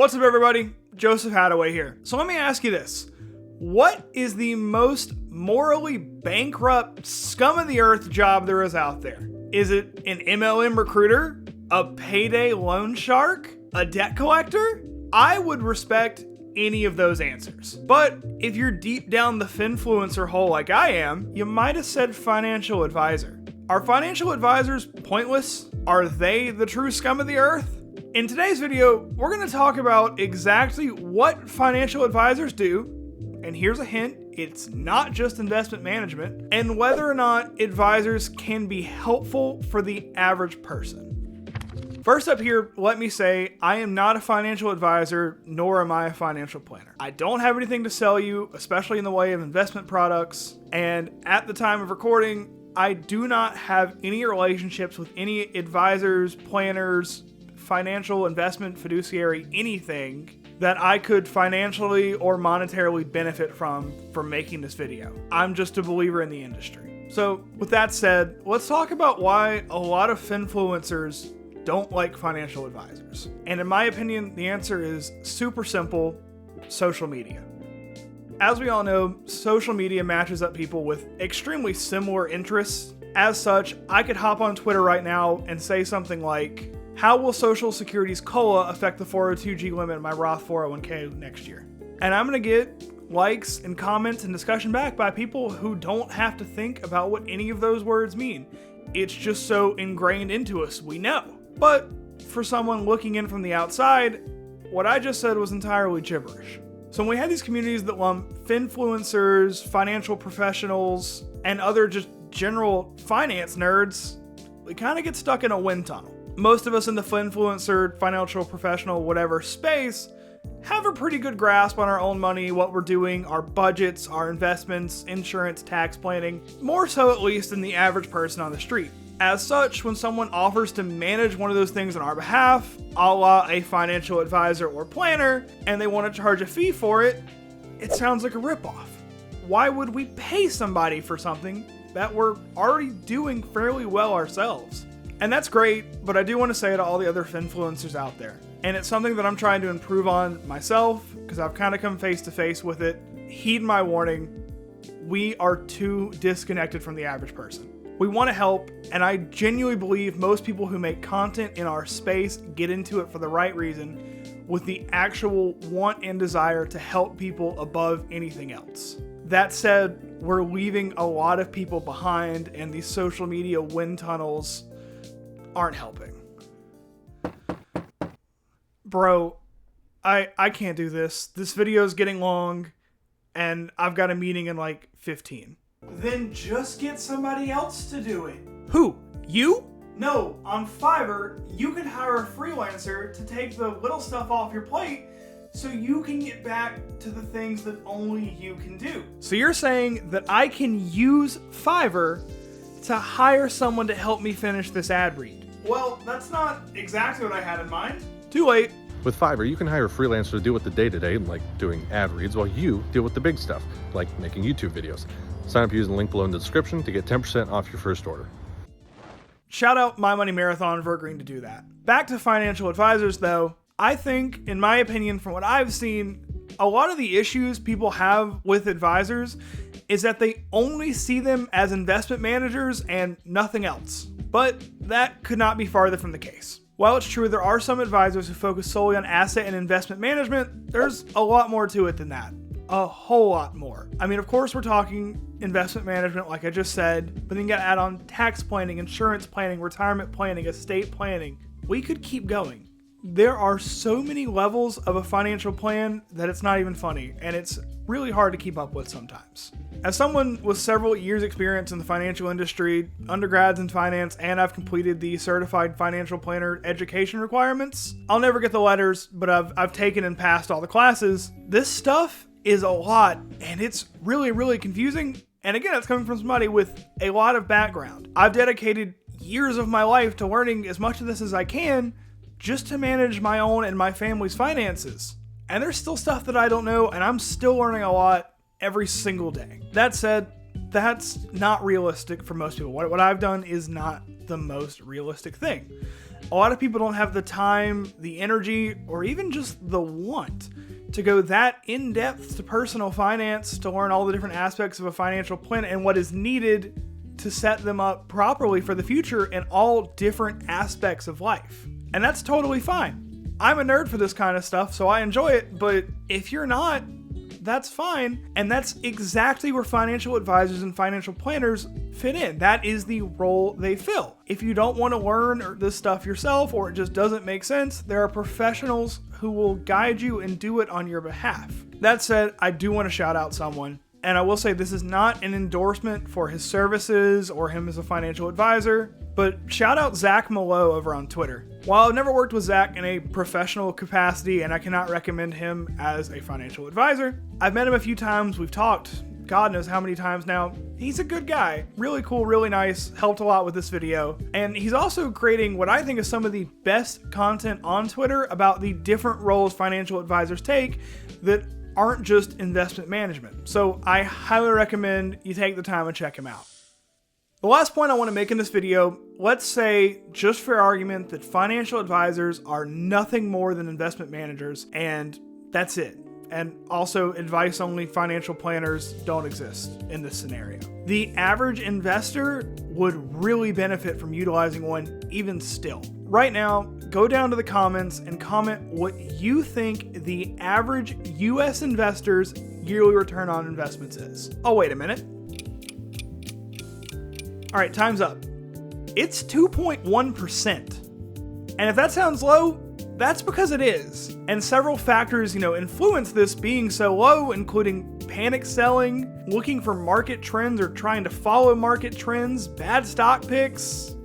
What's up, everybody? Joseph Hadaway here. So let me ask you this. What is the most morally bankrupt, scum of the earth job there is out there? Is it an MLM recruiter? A payday loan shark? A debt collector? I would respect any of those answers. But if you're deep down the finfluencer hole like I am, you might have said financial advisor. Are financial advisors pointless? Are they the true scum of the earth? In today's video, we're going to talk about exactly what financial advisors do, and here's a hint, it's not just investment management, and whether or not advisors can be helpful for the average person. First up here, let me say, I am not a financial advisor, nor am I a financial planner. I don't have anything to sell you, especially in the way of investment products, and at the time of recording, I do not have any relationships with any advisors, planners, financial investment, fiduciary, anything that I could financially or monetarily benefit from making this video. I'm just a believer in the industry. So with that said, let's talk about why a lot of finfluencers don't like financial advisors. And in my opinion, the answer is super simple: social media. As we all know, social media matches up people with extremely similar interests. As such, I could hop on Twitter right now and say something like, how will Social Security's COLA affect the 402g limit in my Roth 401k next year? And I'm going to get likes and comments and discussion back by people who don't have to think about what any of those words mean. It's just so ingrained into us, we know. But for someone looking in from the outside, what I just said was entirely gibberish. So when we have these communities that lump finfluencers, financial professionals, and other just general finance nerds, we kind of get stuck in a wind tunnel. Most of us in the finfluencer, financial professional, whatever space have a pretty good grasp on our own money, what we're doing, our budgets, our investments, insurance, tax planning, more so at least than the average person on the street. As such, when someone offers to manage one of those things on our behalf, a la a financial advisor or planner, and they want to charge a fee for it, it sounds like a ripoff. Why would we pay somebody for something that we're already doing fairly well ourselves? And that's great, but I do want to say to all the other finfluencers out there, and it's something that I'm trying to improve on myself, because I've kind of come face to face with it. Heed my warning, we are too disconnected from the average person. We want to help, and I genuinely believe most people who make content in our space get into it for the right reason, with the actual want and desire to help people above anything else. That said, we're leaving a lot of people behind, and these social media wind tunnels aren't helping. Bro, I can't do this. This video is getting long, and I've got a meeting in like 15. Then just get somebody else to do it. Who? You? No, on Fiverr, you can hire a freelancer to take the little stuff off your plate so you can get back to the things that only you can do. So you're saying that I can use Fiverr to hire someone to help me finish this ad read? Well, that's not exactly what I had in mind. Too late. With Fiverr, you can hire a freelancer to deal with the day-to-day, like doing ad reads, while you deal with the big stuff, like making YouTube videos. Sign up using the link below in the description to get 10% off your first order. Shout out My Money Marathon for agreeing to do that. Back to financial advisors though, I think, in my opinion, from what I've seen, a lot of the issues people have with advisors is that they only see them as investment managers and nothing else. But that could not be farther from the case. While it's true there are some advisors who focus solely on asset and investment management, there's a lot more to it than that. A whole lot more. I mean, of course we're talking investment management like I just said, but then you gotta add on tax planning, insurance planning, retirement planning, estate planning. We could keep going. There are so many levels of a financial plan that it's not even funny, and it's really hard to keep up with sometimes. As someone with several years experience in the financial industry, undergrads in finance, and I've completed the certified financial planner education requirements, I'll never get the letters, but I've taken and passed all the classes. This stuff is a lot, and it's really, really confusing. And again, it's coming from somebody with a lot of background. I've dedicated years of my life to learning as much of this as I can just to manage my own and my family's finances. And there's still stuff that I don't know, and I'm still learning a lot every single day. That said, that's not realistic for most people. What I've done is not the most realistic thing. A lot of people don't have the time, the energy, or even just the want to go that in depth to personal finance to learn all the different aspects of a financial plan and what is needed to set them up properly for the future in all different aspects of life. And that's totally fine. I'm a nerd for this kind of stuff, so I enjoy it, but if you're not, that's fine. And that's exactly where financial advisors and financial planners fit in. That is the role they fill. If you don't want to learn this stuff yourself, or it just doesn't make sense, there are professionals who will guide you and do it on your behalf. That said, I do want to shout out someone. And I will say this is not an endorsement for his services or him as a financial advisor, but shout out Zach Malo over on Twitter. While I've never worked with Zach in a professional capacity and I cannot recommend him as a financial advisor, I've met him a few times, we've talked, God knows how many times now. He's a good guy, really cool, really nice, helped a lot with this video. And he's also creating what I think is some of the best content on Twitter about the different roles financial advisors take that aren't just investment management. So I highly recommend you take the time and check him out. The last point I want to make in this video, let's say, just for argument, that financial advisors are nothing more than investment managers, and that's it. And also, advice-only financial planners don't exist in this scenario. The average investor would really benefit from utilizing one even still. Right now, go down to the comments and comment what you think the average US investor's yearly return on investments is. Oh, wait a minute. All right, time's up. It's 2.1%. And if that sounds low, that's because it is. And several factors, influence this being so low, including panic selling, looking for market trends or trying to follow market trends, bad stock picks.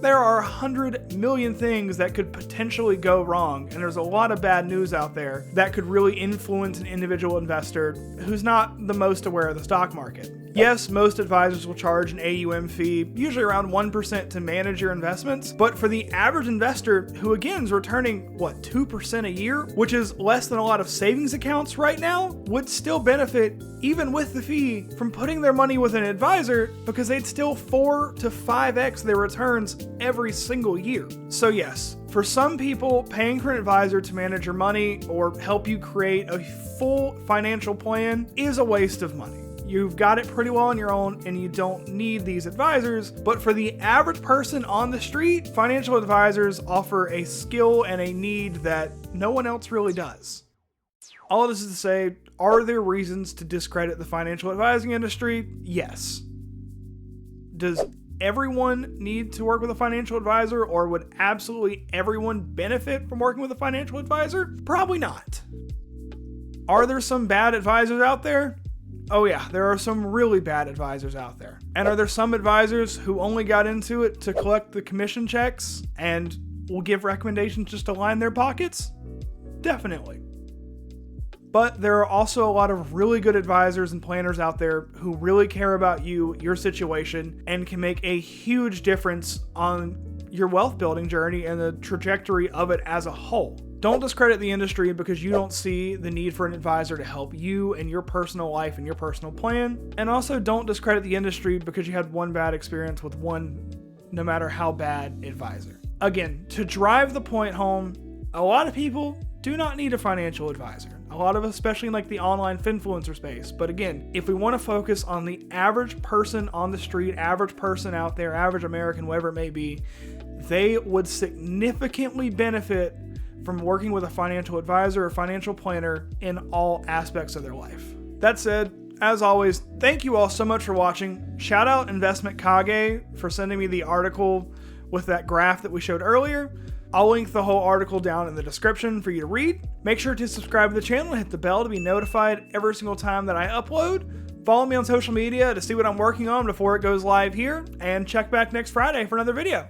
There are 100 million things that could potentially go wrong, and there's a lot of bad news out there that could really influence an individual investor who's not the most aware of the stock market. Yes, most advisors will charge an AUM fee, usually around 1% to manage your investments, but for the average investor, who again is returning, 2% a year, which is less than a lot of savings accounts right now, would still benefit, even with the fee, from putting their money with an advisor because they'd still 4 to 5x their returns every single year. So yes, for some people, paying for an advisor to manage your money or help you create a full financial plan is a waste of money. You've got it pretty well on your own and you don't need these advisors, but for the average person on the street, financial advisors offer a skill and a need that no one else really does. All of this is to say, are there reasons to discredit the financial advising industry? Yes. Does everyone need to work with a financial advisor, or would absolutely everyone benefit from working with a financial advisor? Probably not. Are there some bad advisors out there? Oh yeah, there are some really bad advisors out there. And are there some advisors who only got into it to collect the commission checks and will give recommendations just to line their pockets? Definitely. But there are also a lot of really good advisors and planners out there who really care about you, your situation, and can make a huge difference on your wealth building journey and the trajectory of it as a whole. Don't discredit the industry because you don't see the need for an advisor to help you in your personal life and your personal plan. And also don't discredit the industry because you had one bad experience with one, no matter how bad, advisor. Again, to drive the point home, a lot of people do not need a financial advisor. A lot of us, especially in like the online finfluencer space. But again, if we want to focus on the average person on the street, average person out there, average American, whatever it may be, they would significantly benefit from working with a financial advisor or financial planner in all aspects of their life. That said, as always, thank you all so much for watching. Shout out Investment Kage for sending me the article with that graph that we showed earlier. I'll link the whole article down in the description for you to read. Make sure to subscribe to the channel and hit the bell to be notified every single time that I upload. Follow me on social media to see what I'm working on before it goes live here, and check back next Friday for another video.